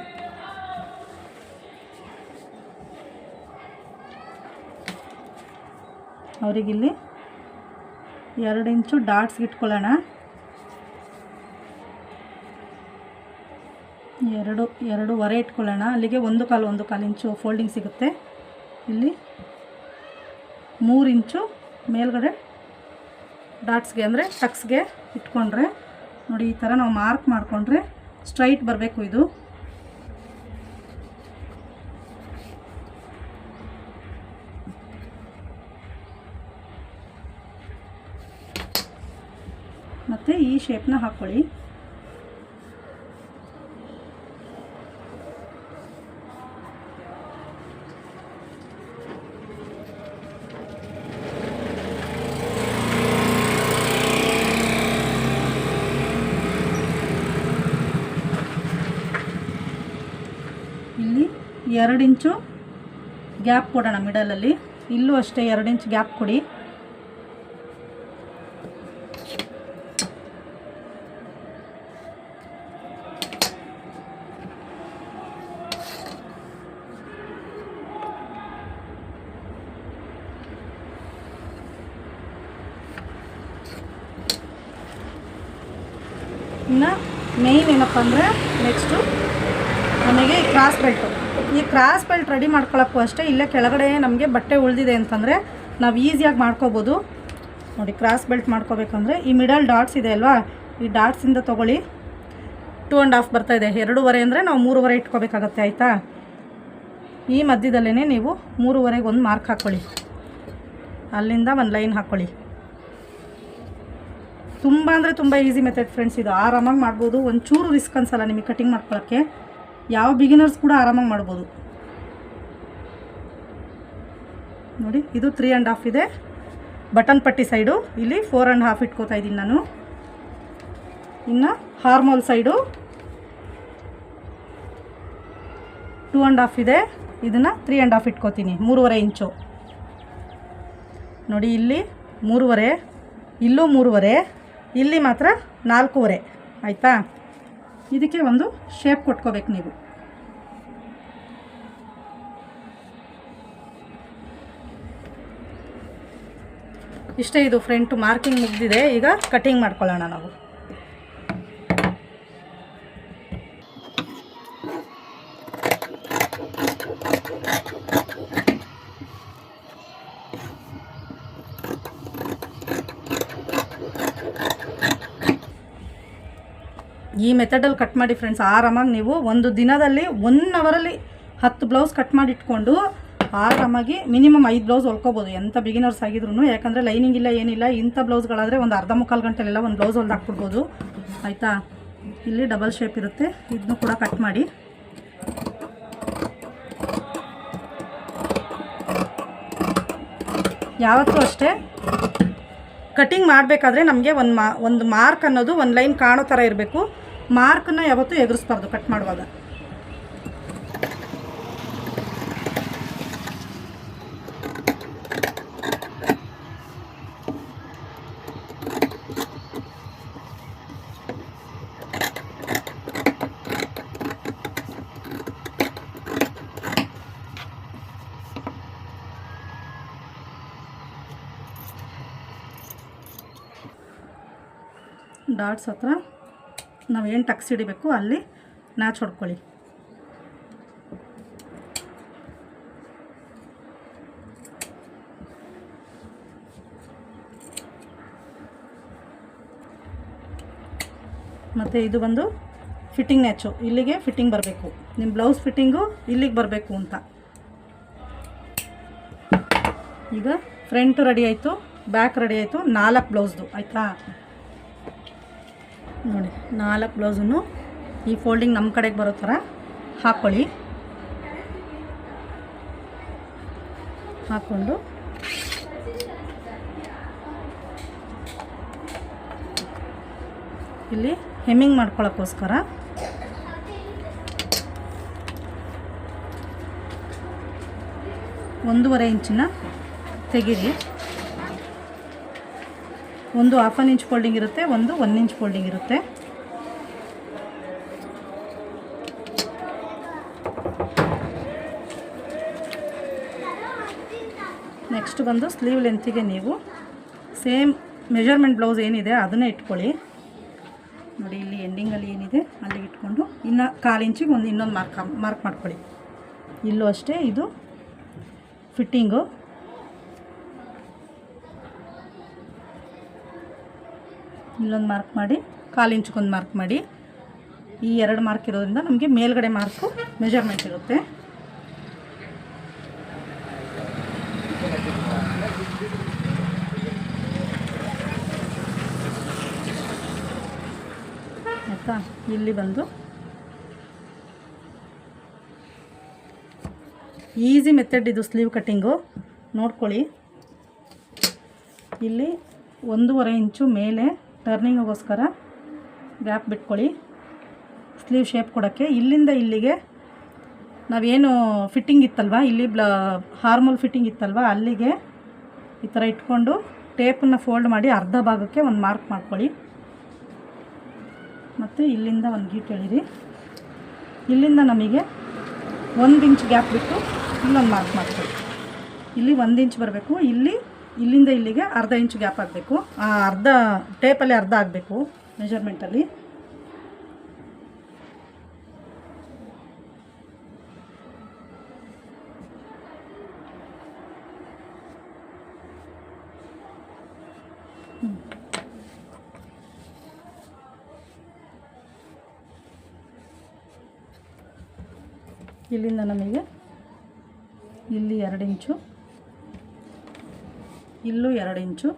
ಅವರಿಗಿಲ್ಲಿ 2 ಇಂಚು ಡಾಟ್ಸ್ಗೆ ಇಟ್ಕೊಳ್ಳೋಣ. 2.5 ಇಟ್ಕೊಳ್ಳೋಣ. ಅಲ್ಲಿಗೆ 1/4 ಇಂಚು ಫೋಲ್ಡಿಂಗ್ ಸಿಗುತ್ತೆ. ಇಲ್ಲಿ 3 ಇಂಚು ಮೇಲ್ಗಡೆ ಡಾಟ್ಸ್ಗೆ ಅಂದರೆ ಟಕ್ಸ್ಗೆ ಇಟ್ಕೊಂಡ್ರೆ ನೋಡಿ ಈ ಥರ ನಾವು ಮಾರ್ಕ್ ಮಾಡಿಕೊಂಡ್ರೆ ಸ್ಟ್ರೈಟ್ ಬರಬೇಕು ಇದು. ಮತ್ತು ಈ ಶೇಪ್ನ ಹಾಕ್ಕೊಳ್ಳಿ. 2 ಇಂಚು ಗ್ಯಾಪ್ ಕೊಡೋಣ ಮಿಡಲಲ್ಲಿ. ಇಲ್ಲೂ ಅಷ್ಟೇ 2 ಇಂಚ್ ಗ್ಯಾಪ್ ಕೊಡಿ. ಇನ್ನು ಮೇಯ್ನ್ ಏನಪ್ಪ ಅಂದರೆ ನೆಕ್ಸ್ಟು ನಮಗೆ ಕ್ರಾಸ್ ಬೆಲ್ಟು. ಈ ಕ್ರಾಸ್ ಬೆಲ್ಟ್ ರೆಡಿ ಮಾಡ್ಕೊಳ್ಳೋಕ್ಕೂ ಅಷ್ಟೇ ಇಲ್ಲೇ ಕೆಳಗಡೆ ನಮಗೆ ಬಟ್ಟೆ ಉಳಿದಿದೆ ಅಂತಂದರೆ ನಾವು ಈಸಿಯಾಗಿ ಮಾಡ್ಕೋಬೋದು. ನೋಡಿ, ಕ್ರಾಸ್ ಬೆಲ್ಟ್ ಮಾಡ್ಕೋಬೇಕಂದ್ರೆ ಈ ಮಿಡಲ್ ಡಾಟ್ಸ್ ಇದೆ ಅಲ್ವಾ, ಈ ಡಾಟ್ಸಿಂದ ತೊಗೊಳ್ಳಿ. 2.5 ಬರ್ತಾಯಿದೆ. 2.5 ಅಂದರೆ ನಾವು 3.5 ಇಟ್ಕೋಬೇಕಾಗತ್ತೆ. ಆಯಿತಾ? ಈ ಮಧ್ಯದಲ್ಲೇ ನೀವು 3.5ಗೆ ಒಂದು ಮಾರ್ಕ್ ಹಾಕ್ಕೊಳ್ಳಿ. ಅಲ್ಲಿಂದ ಒಂದು ಲೈನ್ ಹಾಕ್ಕೊಳ್ಳಿ. ತುಂಬ ಅಂದರೆ ತುಂಬ ಈಸಿ ಮೆಥಡ್ ಫ್ರೆಂಡ್ಸ್. ಇದು ಆರಾಮಾಗಿ ಮಾಡ್ಬೋದು. ಒಂಚೂರು ರಿಸ್ಕ್ ಅನ್ಸಲ್ಲ ನಿಮಗೆ ಕಟಿಂಗ್ ಮಾಡ್ಕೊಳ್ಳೋಕ್ಕೆ. ಯಾವ ಬಿಗಿನರ್ಸ್ ಕೂಡ ಆರಾಮಾಗಿ ಮಾಡ್ಬೋದು. ನೋಡಿ, ಇದು 3.5 ಇದೆ ಬಟನ್ ಪಟ್ಟಿ ಸೈಡು. ಇಲ್ಲಿ 4.5 ಇಟ್ಕೋತಾ ಇದ್ದೀನಿ ನಾನು. ಇನ್ನು ಹಾರ್ಮೋಲ್ ಸೈಡು 2.5 ಇದೆ. ಇದನ್ನು 3.5 ಇಟ್ಕೋತೀನಿ. 3.5 ಇಂಚು. ನೋಡಿ, ಇಲ್ಲಿ 3.5, ಇಲ್ಲೂ 3.5, ಇಲ್ಲಿ ಮಾತ್ರ 4.5. ಆಯಿತಾ? ಇದಕ್ಕೆ ಒಂದು ಶೇಪ್ ಕೊಟ್ಕೋಬೇಕು ನೀವು. ಇಷ್ಟೇ, ಇದು ಫ್ರಂಟ್ ಮಾರ್ಕಿಂಗ್ ಮುಗಿದಿದೆ. ಈಗ ಕಟಿಂಗ್ ಮಾಡ್ಕೊಳ್ಳೋಣ ನಾವು. ಈ ಮೆಥಡಲ್ಲಿ ಕಟ್ ಮಾಡಿ ಫ್ರೆಂಡ್ಸ್. ಆರಾಮಾಗಿ ನೀವು ಒಂದು ದಿನದಲ್ಲಿ 1 ಅವರಲ್ಲಿ 10 ಬ್ಲೌಸ್ ಕಟ್ ಮಾಡಿ ಇಟ್ಕೊಂಡು ಆರಾಮಾಗಿ ಮಿನಿಮಮ್ 5 ಬ್ಲೌಸ್ ಹೊಲ್ಕೋಬೋದು, ಎಂಥ ಬಿಗಿನರ್ಸ್ ಆಗಿದ್ರು. ಯಾಕಂದರೆ ಲೈನಿಂಗ್ ಇಲ್ಲ, ಏನಿಲ್ಲ. ಇಂಥ ಬ್ಲೌಸ್ಗಳಾದರೆ ಒಂದು ಅರ್ಧ ಮುಕ್ಕಾಲು ಗಂಟೆಲೆಲ್ಲ ಒಂದು ಬ್ಲೌಸ್ ಹೊಲ್ದು ಹಾಕ್ಬಿಡ್ಬೋದು. ಆಯಿತಾ? ಇಲ್ಲಿ ಡಬಲ್ ಶೇಪ್ ಇರುತ್ತೆ, ಇದನ್ನು ಕೂಡ ಕಟ್ ಮಾಡಿ. ಯಾವತ್ತೂ ಅಷ್ಟೇ ಕಟಿಂಗ್ ಮಾಡಬೇಕಾದ್ರೆ ನಮಗೆ ಒಂದು ಮಾರ್ಕ್ ಅನ್ನೋದು ಒಂದು ಲೈನ್ ಕಾಣೋ ಥರ ಇರಬೇಕು. ಮಾರ್ಕನ್ನು ಯಾವತ್ತೂ ಎದುರಿಸ್ಬಾರ್ದು ಕಟ್ ಮಾಡುವಾಗ. ಡಾಟ್ಸ್ ಹತ್ರ ನಾವೇನು ಟಕ್ಸ್ ಹಿಡಿಬೇಕು ಅಲ್ಲಿ ನಾಚ್ ಹೊಡ್ಕೊಳ್ಳಿ. ಮತ್ತು ಇದು ಬಂದು ಫಿಟ್ಟಿಂಗ್ ನ್ಯಾಚು. ಇಲ್ಲಿಗೆ ಫಿಟ್ಟಿಂಗ್ ಬರಬೇಕು. ನಿಮ್ಮ ಬ್ಲೌಸ್ ಫಿಟ್ಟಿಂಗು ಇಲ್ಲಿಗೆ ಬರಬೇಕು ಅಂತ. ಈಗ ಫ್ರಂಟ್ ರೆಡಿ ಆಯಿತು, ಬ್ಯಾಕ್ ರೆಡಿ ಆಯಿತು. 4 ಬ್ಲೌಸ್ದು. ಆಯಿತಾ? ನೋಡಿ, 4 ಬ್ಲೌಸನ್ನು ಈ ಫೋಲ್ಡಿಂಗ್ ನಮ್ಮ ಕಡೆಗೆ ಬರೋ ಥರ ಹಾಕ್ಕೊಳ್ಳಿ. ಹಾಕ್ಕೊಂಡು ಇಲ್ಲಿ ಹೆಮ್ಮಿಂಗ್ ಮಾಡ್ಕೊಳ್ಳೋಕ್ಕೋಸ್ಕರ 1.5 ಇಂಚಿನ ತೆಗೀರಿ. ಒಂದು 1/2 ಇಂಚ್ ಫೋಲ್ಡಿಂಗ್ ಇರುತ್ತೆ, ಒಂದು 1 ಇಂಚ್ ಫೋಲ್ಡಿಂಗ್ ಇರುತ್ತೆ. ನೆಕ್ಸ್ಟ್ ಬಂದು ಸ್ಲೀವ್ ಲೆಂತಿಗೆ ನೀವು ಸೇಮ್ ಮೆಜರ್ಮೆಂಟ್ ಬ್ಲೌಸ್ ಏನಿದೆ ಅದನ್ನೇ ಇಟ್ಕೊಳ್ಳಿ. ನೋಡಿ, ಇಲ್ಲಿ ಎಂಡಿಂಗಲ್ಲಿ ಏನಿದೆ ಅಲ್ಲಿಗೆ ಇಟ್ಕೊಂಡು ಇನ್ನು 1/4 ಇಂಚಿಗೆ ಇನ್ನೊಂದು ಮಾರ್ಕ್ ಮಾಡ್ಕೊಳ್ಳಿ. ಇಲ್ಲೂ ಅಷ್ಟೇ, ಇದು ಫಿಟ್ಟಿಂಗು. ಇಲ್ಲೊಂದು ಮಾರ್ಕ್ ಮಾಡಿ, 1/4 ಇಂಚಿಗೊಂದು ಮಾರ್ಕ್ ಮಾಡಿ. ಈ 2 ಮಾರ್ಕ್ ಇರೋದ್ರಿಂದ ನಮಗೆ ಮೇಲ್ಗಡೆ ಮಾರ್ಕು ಮೆಜರ್ಮೆಂಟ್ ಇರುತ್ತೆ. ಆಯಿತಾ? ಇಲ್ಲಿ ಬಂದು ಈಸಿ ಮೆಥಡ್ ಇದು ಸ್ಲೀವ್ ಕಟ್ಟಿಂಗು. ನೋಡ್ಕೊಳ್ಳಿ, ಇಲ್ಲಿ 1.5 ಇಂಚು ಮೇಲೆ ಟರ್ನಿಂಗಿಗೋಸ್ಕರ ಗ್ಯಾಪ್ ಬಿಟ್ಕೊಳ್ಳಿ ಸ್ಲೀವ್ ಶೇಪ್ ಕೊಡೋಕ್ಕೆ. ಇಲ್ಲಿಂದ ಇಲ್ಲಿಗೆ ನಾವೇನು ಫಿಟ್ಟಿಂಗ್ ಇತ್ತಲ್ವ ಇಲ್ಲಿ ಹಾರ್ಮೋಲ್ ಫಿಟ್ಟಿಂಗ್ ಇತ್ತಲ್ವ ಅಲ್ಲಿಗೆ ಈ ಥರ ಇಟ್ಕೊಂಡು ಟೇಪನ್ನು ಫೋಲ್ಡ್ ಮಾಡಿ ಅರ್ಧ ಭಾಗಕ್ಕೆ ಒಂದು ಮಾರ್ಕ್ ಮಾಡ್ಕೊಳ್ಳಿ. ಮತ್ತು ಇಲ್ಲಿಂದ ಒಂದು ಗೀಟ್ ಎಳೀರಿ. ಇಲ್ಲಿಂದ ನಮಗೆ 1 ಇಂಚ್ ಗ್ಯಾಪ್ ಬಿಟ್ಟು ಇಲ್ಲೊಂದು ಮಾರ್ಕ್ ಮಾಡ್ಕೊಳ್ಳಿ. ಇಲ್ಲಿ 1 ಇಂಚ್ ಬರಬೇಕು. ಇಲ್ಲಿಂದ ಇಲ್ಲಿಗೆ ಅರ್ಧ ಇಂಚ್ ಗ್ಯಾಪ್ ಆಗಬೇಕು. ಅರ್ಧ ಟೇಪಲ್ಲಿ ಅರ್ಧ ಆಗಬೇಕು ಮೆಜರ್ಮೆಂಟಲ್ಲಿ. ಇಲ್ಲಿಂದ ನಮಗೆ ಇಲ್ಲಿ 2 ಇಂಚು, ಇಲ್ಲೂ 2 ಇಂಚು,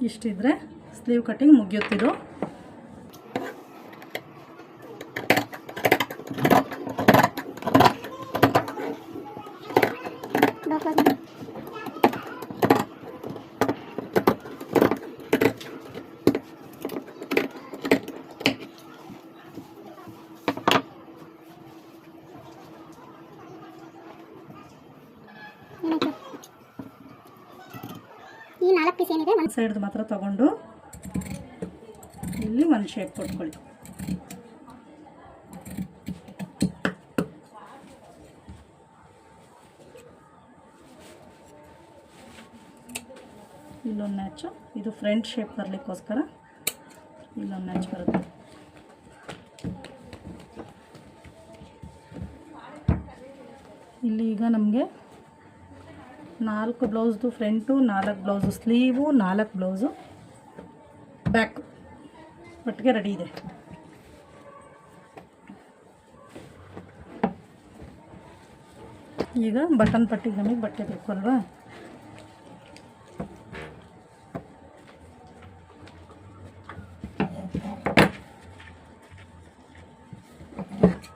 ಇಷ್ಟಿದ್ರೆ ಸ್ಲೀವ್ ಕಟ್ಟಿಂಗ್ ಮುಗಿಯುತ್ತಿದ್ದು.
ಈ 4 ಪೀಸ್ ಏನಿದೆ
ಒಂದು ಸೈಡ್ದು ಮಾತ್ರ ತಗೊಂಡು ಇಲ್ಲಿ ಒಂದು ಶೇಪ್ ಕೊಟ್ಕೊಳ್ಳಿ. ಇಲ್ಲೊಂದು ಮ್ಯಾಚು, ಇದು ಫ್ರಂಟ್ ಶೇಪ್ ಬರಲಿಕ್ಕೋಸ್ಕರ ಇಲ್ಲೊಂದು ಮ್ಯಾಚ್ ಬರುತ್ತೆ. ಇಲ್ಲಿ ಈಗ ನಮಗೆ 4 ಬ್ಲೌಸ್ದು front, 4 blouse sleeve, 4 blouse back ಒಟ್ಟಿಗೆ ರೆಡಿ ಇದೆ. ಈಗ ಬಟನ್ ಪಟ್ಟಿಗೆ ನಮಗೆ ಬಟ್ಟೆ ಬೇಕು ಅಲ್ವಾ.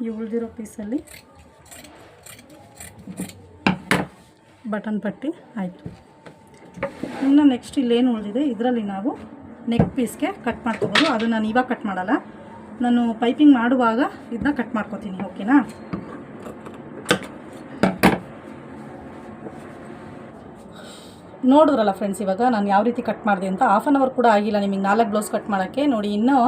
ಈ ಉಳಿದಿರೋ ಪೀಸಲ್ಲಿ ಬಟನ್ ಪಟ್ಟಿ ಆಯಿತು. ಇನ್ನು ನೆಕ್ಸ್ಟ್ ಇಲ್ಲೇನು ಉಳಿದಿದೆ ಇದರಲ್ಲಿ ನಾವು ನೆಕ್ ಪೀಸ್ಗೆ ಕಟ್ ಮಾಡ್ಕೋಬೋದು. ಅದು ನಾನು ಇವಾಗ ಕಟ್ ಮಾಡಲ್ಲ, ನಾನು ಪೈಪಿಂಗ್ ಮಾಡುವಾಗ ಇದನ್ನ ಕಟ್ ಮಾಡ್ಕೋತೀನಿ. ಓಕೆನಾ? ನೋಡಿದ್ರಲ್ಲ ಫ್ರೆಂಡ್ಸ್, ಇವಾಗ ನಾನು ಯಾವ ರೀತಿ ಕಟ್ ಮಾಡಿದೆ ಅಂತ. 1/2 ಅವರ್ ಕೂಡ ಆಗಿಲ್ಲ ನಿಮಗೆ 4 ಬ್ಲೌಸ್ ಕಟ್ ಮಾಡೋಕ್ಕೆ. ನೋಡಿ ಇನ್ನೂ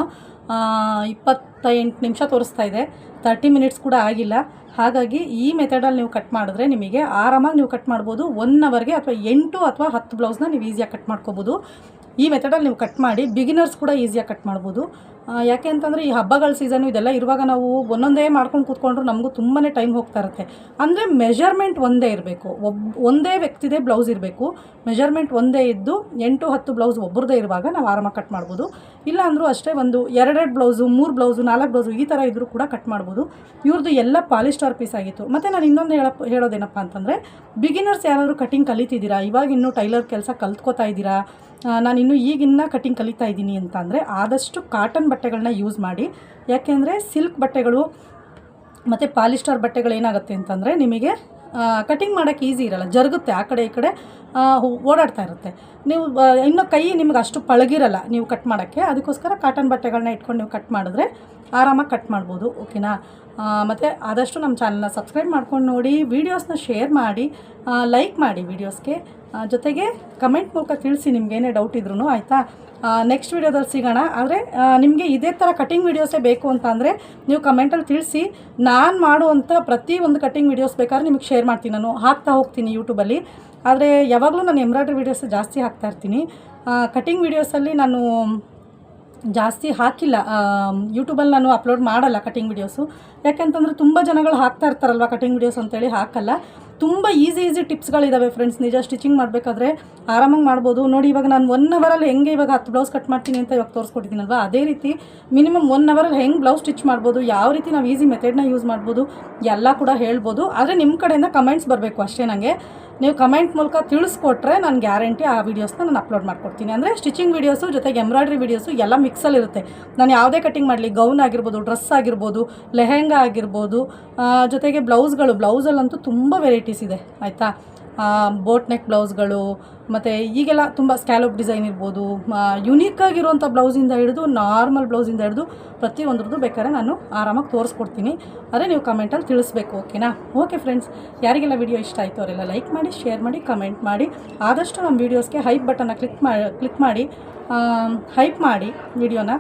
28 ನಿಮಿಷ ತೋರಿಸ್ತಾ ಇದೆ, 30 ಮಿನಿಟ್ಸ್ ಕೂಡ ಆಗಿಲ್ಲ. ಹಾಗಾಗಿ ಈ ಮೆಥಡಲ್ಲಿ ನೀವು ಕಟ್ ಮಾಡಿದ್ರೆ ನಿಮಗೆ ಆರಾಮಾಗಿ ನೀವು ಕಟ್ ಮಾಡ್ಬೋದು. 1 ಅವರ್ಗೆ ಅಥವಾ 8 ಅಥವಾ 10 ಬ್ಲೌಸ್ನ ನೀವು ಈಸಿಯಾಗಿ ಕಟ್ ಮಾಡ್ಕೋಬೋದು. ಈ ಮೆಥಡಲ್ಲಿ ನೀವು ಕಟ್ ಮಾಡಿ ಬಿಗಿನರ್ಸ್ ಕೂಡ ಈಸಿಯಾಗಿ ಕಟ್ ಮಾಡ್ಬೋದು. ಯಾಕೆ ಅಂತಂದರೆ ಈ ಹಬ್ಬಗಳ ಸೀಸನು ಇದೆಲ್ಲ ಇರುವಾಗ ನಾವು ಒಂದೊಂದೇ ಮಾಡ್ಕೊಂಡು ಕೂತ್ಕೊಂಡ್ರು ನಮಗೂ ತುಂಬಾ ಟೈಮ್ ಹೋಗ್ತಾ ಇರುತ್ತೆ. ಅಂದರೆ ಮೆಜರ್ಮೆಂಟ್ ಒಂದೇ ಇರಬೇಕು, ಒಂದೇ ವ್ಯಕ್ತಿದೇ ಬ್ಲೌಸ್ ಇರಬೇಕು. ಮೆಜರ್ಮೆಂಟ್ ಒಂದೇ ಇದ್ದು 8-10 ಬ್ಲೌಸ್ ಒಬ್ಬರದೇ ಇರುವಾಗ ನಾವು ಆರಾಮಾಗಿ ಕಟ್ ಮಾಡ್ಬೋದು. ಇಲ್ಲ ಅಂದರೂ ಅಷ್ಟೇ, ಒಂದು 2 ಬ್ಲೌಸು, 3 ಬ್ಲೌಸು, 4 ಬ್ಲೌಸು ಈ ಥರ ಇದ್ದರೂ ಕೂಡ ಕಟ್ ಮಾಡ್ಬೋದು. ಇವ್ರದ್ದು ಎಲ್ಲ ಪಾಲಿಸ್ಟರ್ ಪೀಸ್ ಆಗಿತ್ತು. ಮತ್ತು ನಾನು ಇನ್ನೊಂದು ಹೇಳೋದೇನಪ್ಪ ಅಂತಂದರೆ, ಬಿಗಿನರ್ಸ್ ಯಾರಾದರೂ ಕಟಿಂಗ್ ಕಲಿತಿದ್ದೀರಾ, ಇವಾಗ ಇನ್ನೂ ಟೈಲರ್ ಕೆಲಸ ಕಲ್ತ್ಕೋತಾ ಇದ್ದೀರಾ, ನಾನು ಇನ್ನೂ ಈಗಿನ್ನ ಕಟಿಂಗ್ ಕಲಿತಾ ಇದ್ದೀನಿ ಅಂತಂದರೆ ಆದಷ್ಟು ಕಾಟನ್ ಬಟ್ಟೆಗಳನ್ನ ಯೂಸ್ ಮಾಡಿ. ಯಾಕೆಂದರೆ ಸಿಲ್ಕ್ ಬಟ್ಟೆಗಳು ಮತ್ತು ಪಾಲಿಸ್ಟರ್ ಬಟ್ಟೆಗಳು ಏನಾಗುತ್ತೆ ಅಂತಂದರೆ ನಿಮಗೆ ಕಟಿಂಗ್ ಮಾಡೋಕ್ಕೆ ಈಸಿ ಇರೋಲ್ಲ, ಜರುಗುತ್ತೆ, ಆ ಕಡೆ ಈ ಕಡೆ ಓಡಾಡ್ತಾ ಇರುತ್ತೆ. ನೀವು ಇನ್ನೂ ಕೈ ನಿಮ್ಗೆ ಅಷ್ಟು ಪಳಗಿರಲ್ಲ ನೀವು ಕಟ್ ಮಾಡೋಕ್ಕೆ. ಅದಕ್ಕೋಸ್ಕರ ಕಾಟನ್ ಬಟ್ಟೆಗಳನ್ನ ಇಟ್ಕೊಂಡು ನೀವು ಕಟ್ ಮಾಡಿದ್ರೆ ಆರಾಮಾಗಿ ಕಟ್ ಮಾಡ್ಬೋದು. ಓಕೆನಾ? ಮತ್ತು ಆದಷ್ಟು ನಮ್ಮ ಚಾನಲ್ನ ಸಬ್ಸ್ಕ್ರೈಬ್ ಮಾಡ್ಕೊಂಡು ನೋಡಿ, ವೀಡಿಯೋಸ್ನ ಶೇರ್ ಮಾಡಿ, ಲೈಕ್ ಮಾಡಿ ವೀಡಿಯೋಸ್ಗೆ, ಜೊತೆಗೆ ಕಮೆಂಟ್ ಮೂಲಕ ತಿಳಿಸಿ ನಿಮ್ಗೇನೇ ಡೌಟ್ ಇದ್ರೂ. ಆಯಿತಾ? ನೆಕ್ಸ್ಟ್ ವೀಡಿಯೋದಲ್ಲಿ ಸಿಗೋಣ. ಆದರೆ ನಿಮಗೆ ಇದೇ ಥರ ಕಟಿಂಗ್ ವೀಡಿಯೋಸೇ ಬೇಕು ಅಂತ ಅಂದರೆ ನೀವು ಕಮೆಂಟಲ್ಲಿ ತಿಳಿಸಿ. ನಾನು ಮಾಡುವಂಥ ಪ್ರತಿಯೊಂದು ಕಟಿಂಗ್ ವೀಡಿಯೋಸ್ ಬೇಕಾದ್ರೆ ನಿಮಗೆ ಶೇರ್ ಮಾಡ್ತೀನಿ, ನಾನು ಹಾಕ್ತಾ ಹೋಗ್ತೀನಿ ಯೂಟ್ಯೂಬಲ್ಲಿ. ಆದರೆ ಯಾವಾಗಲೂ ನಾನು ಎಂಬ್ರಾಯ್ಡ್ರಿ ವೀಡಿಯೋಸ್ ಜಾಸ್ತಿ ಹಾಕ್ತಾಯಿರ್ತೀನಿ. ಕಟಿಂಗ್ ವೀಡಿಯೋಸಲ್ಲಿ ನಾನು ಜಾಸ್ತಿ ಹಾಕಿಲ್ಲ, ಯೂಟ್ಯೂಬಲ್ಲಿ ನಾನು ಅಪ್ಲೋಡ್ ಮಾಡಲ್ಲ ಕಟಿಂಗ್ ವೀಡಿಯೋಸು. ಯಾಕೆಂತಂದರೆ ತುಂಬ ಜನಗಳು ಹಾಕ್ತಾ ಇರ್ತಾರಲ್ವ ಕಟಿಂಗ್ ವೀಡಿಯೋಸ್ ಅಂತೇಳಿ ಹಾಕಲ್ಲ. ತುಂಬ ಈಸಿ ಟಿಪ್ಸ್ಗಳಿದ್ದಾವೆ ಫ್ರೆಂಡ್ಸ್. ನಿಜ ಸ್ಟಿಚಿಂಗ್ ಮಾಡಬೇಕಾದ್ರೆ ಆರಾಮಾಗಿ ಮಾಡ್ಬೋದು. ನೋಡಿ ಇವಾಗ ನಾನು 1 ಅವರಲ್ಲಿ ಹೆಂಗೆ ಇವಾಗ 10 ಬ್ಲೌಸ್ ಕಟ್ ಮಾಡ್ತೀನಿ ಅಂತ ಇವಾಗ ತೋರಿಸ್ಕೊಟ್ಟಿದ್ದೀನಲ್ವ, ಅದೇ ರೀತಿ ಮಿನಿಮಮ್ 1 ಅವರಲ್ಲಿ ಹೆಂಗೆ ಬ್ಲೌಸ್ ಸ್ಟಿಚ್ ಮಾಡ್ಬೋದು, ಯಾವ ರೀತಿ ನಾವು ಈಸಿ ಮೆಥಡ್ನ ಯೂಸ್ ಮಾಡ್ಬೋದು ಎಲ್ಲ ಕೂಡ ಹೇಳ್ಬೋದು. ಆದರೆ ನಿಮ್ಮ ಕಡೆಯಿಂದ ಕಮೆಂಟ್ಸ್ ಬರಬೇಕು ಅಷ್ಟೇ. ನನಗೆ ನೀವು ಕಮೆಂಟ್ ಮೂಲಕ ತಿಳಿಸ್ಕೊಟ್ರೆ ನಾನು ಗ್ಯಾರಂಟಿ ಆ ವೀಡಿಯೋಸ್ನ ನಾನು ಅಪ್ಲೋಡ್ ಮಾಡ್ಕೊಡ್ತೀನಿ. ಅಂದರೆ ಸ್ಟಿಚಿಂಗ್ ವೀಡಿಯೋಸು ಜೊತೆಗೆ ಎಂಬ್ರಾಯ್ಡ್ರಿ ವೀಡಿಯೋಸು ಎಲ್ಲ ಮಿಕ್ಸಲ್ಲಿರುತ್ತೆ. ನಾನು ಯಾವುದೇ ಕಟಿಂಗ್ ಮಾಡಲಿ, ಗೌನ್ ಆಗಿರ್ಬೋದು, ಡ್ರೆಸ್ ಆಗಿರ್ಬೋದು, ಲೆಹೆಂಗಾ ಆಗಿರ್ಬೋದು, ಜೊತೆಗೆ ಬ್ಲೌಸಲ್ಲಂತೂ ತುಂಬ ವೆರೈಟೀಸ್ ಇದೆ. ಆಯಿತಾ? ಬೋಟ್ ನೆಕ್ ಬ್ಲೌಸ್ಗಳು, ಮತ್ತು ಈಗೆಲ್ಲ ತುಂಬ ಸ್ಕ್ಯಾಲೋಪ್ ಡಿಸೈನ್ ಇರ್ಬೋದು, ಯುನೀಕಾಗಿರುವಂಥ ಬ್ಲೌಸಿಂದ ಹಿಡಿದು ನಾರ್ಮಲ್ ಬ್ಲೌಸಿಂದ ಹಿಡಿದು ಪ್ರತಿಯೊಂದ್ರದ್ದು ಬೇಕಾದ್ರೆ ನಾನು ಆರಾಮಾಗಿ ತೋರಿಸ್ಕೊಡ್ತೀನಿ. ಆದರೆ ನೀವು ಕಮೆಂಟಲ್ಲಿ ತಿಳಿಸ್ಬೇಕು, ಓಕೆನಾ? ಓಕೆ ಫ್ರೆಂಡ್ಸ್, ಯಾರಿಗೆಲ್ಲ ವಿಡಿಯೋ ಇಷ್ಟ ಆಯಿತು ಅವರೆಲ್ಲ ಲೈಕ್ ಮಾಡಿ, ಶೇರ್ ಮಾಡಿ, ಕಮೆಂಟ್ ಮಾಡಿ. ಆದಷ್ಟು ನಮ್ಮ ವೀಡಿಯೋಸ್ಗೆ ಹೈಪ್ ಬಟನ್ನ ಕ್ಲಿಕ್ ಮಾಡಿ ಹೈಪ್ ಮಾಡಿ ವಿಡಿಯೋನ,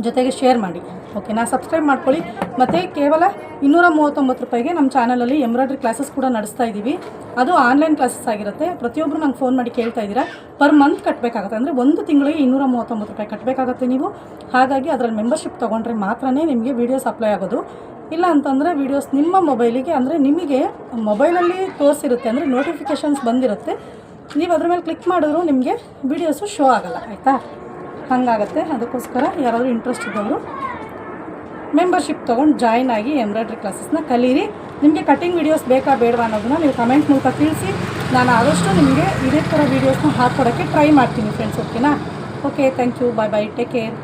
ಜೊತೆಗೆ ಶೇರ್ ಮಾಡಿ, ಓಕೆನಾ? ಸಬ್ಸ್ಕ್ರೈಬ್ ಮಾಡ್ಕೊಳ್ಳಿ. ಮತ್ತು ಕೇವಲ 239 ರೂಪಾಯಿಗೆ ನಮ್ಮ ಚಾನಲಲ್ಲಿ ಎಂಬ್ರಾಯ್ಡ್ರಿ ಕ್ಲಾಸಸ್ ಕೂಡ ನಡೆಸ್ತಾ ಇದ್ದೀವಿ. ಅದು ಆನ್ಲೈನ್ ಕ್ಲಾಸಸ್ ಆಗಿರುತ್ತೆ. ಪ್ರತಿಯೊಬ್ಬರು ನಂಗೆ ಫೋನ್ ಮಾಡಿ ಕೇಳ್ತಾ ಇದ್ದೀರಾ, ಪರ್ ಮಂತ್ ಕಟ್ಟಬೇಕಾಗುತ್ತೆ, ಅಂದರೆ ಒಂದು ತಿಂಗಳಿಗೆ 239 ರೂಪಾಯಿ ಕಟ್ಟಬೇಕಾಗತ್ತೆ ನೀವು. ಹಾಗಾಗಿ ಅದರಲ್ಲಿ ಮೆಂಬರ್ಶಿಪ್ ತೊಗೊಂಡ್ರೆ ಮಾತ್ರ ನಿಮಗೆ ವೀಡಿಯೋಸ್ ಅಪ್ಲೈ ಆಗೋದು. ಇಲ್ಲ ಅಂತಂದರೆ ವೀಡಿಯೋಸ್ ನಿಮ್ಮ ಮೊಬೈಲಿಗೆ, ಅಂದರೆ ನಿಮಗೆ ಮೊಬೈಲಲ್ಲಿ ತೋರಿಸಿರುತ್ತೆ, ಅಂದರೆ ನೋಟಿಫಿಕೇಷನ್ಸ್ ಬಂದಿರುತ್ತೆ, ನೀವು ಅದ್ರ ಮೇಲೆ ಕ್ಲಿಕ್ ಮಾಡಿದ್ರು ನಿಮಗೆ ವೀಡಿಯೋಸು ಶೋ ಆಗೋಲ್ಲ, ಆಯಿತಾ? ಹಾಗಾಗತ್ತೆ. ಅದಕ್ಕೋಸ್ಕರ ಯಾರಾದರೂ ಇಂಟ್ರೆಸ್ಟ್ ಇದ್ದವರು ಮೆಂಬರ್ಶಿಪ್ ತೊಗೊಂಡು ಜಾಯ್ನ್ ಆಗಿ ಎಂಬ್ರಾಯ್ಡ್ರಿ ಕ್ಲಾಸಸ್ನ ಕಲೀರಿ. ನಿಮಗೆ ಕಟಿಂಗ್ ವೀಡಿಯೋಸ್ ಬೇಕಾ ಬೇಡವಾ ಅನ್ನೋದನ್ನ ನೀವು ಕಮೆಂಟ್ ಮೂಲಕ ತಿಳಿಸಿ. ನಾನು ಆದಷ್ಟು ನಿಮಗೆ ಇದೇ ಥರ ವೀಡಿಯೋಸ್ನ ಹಾಕ್ಕೊಡೋಕ್ಕೆ ಟ್ರೈ ಮಾಡ್ತೀನಿ ಫ್ರೆಂಡ್ಸ್, ಓಕೆನಾ? Okay, thank you, bye bye, take care.